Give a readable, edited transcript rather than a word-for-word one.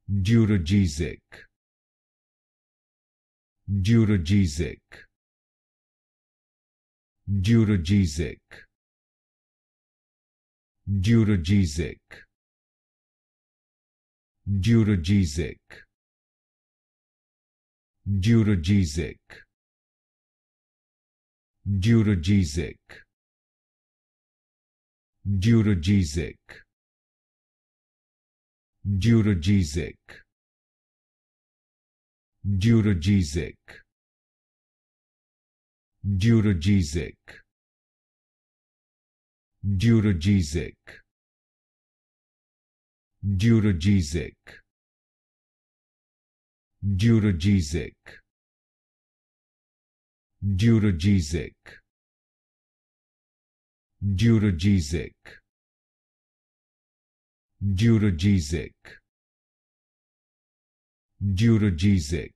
Durogesic, Durogesic, Durogesic, Durogesic, Durogesic, Durogesic, Durogesic, Durogesic, Durogesic, Durogesic, Durogesic, Durogesic, Durogesic, Durogesic, Durogesic, Durogesic, Durogesic, Durogesic,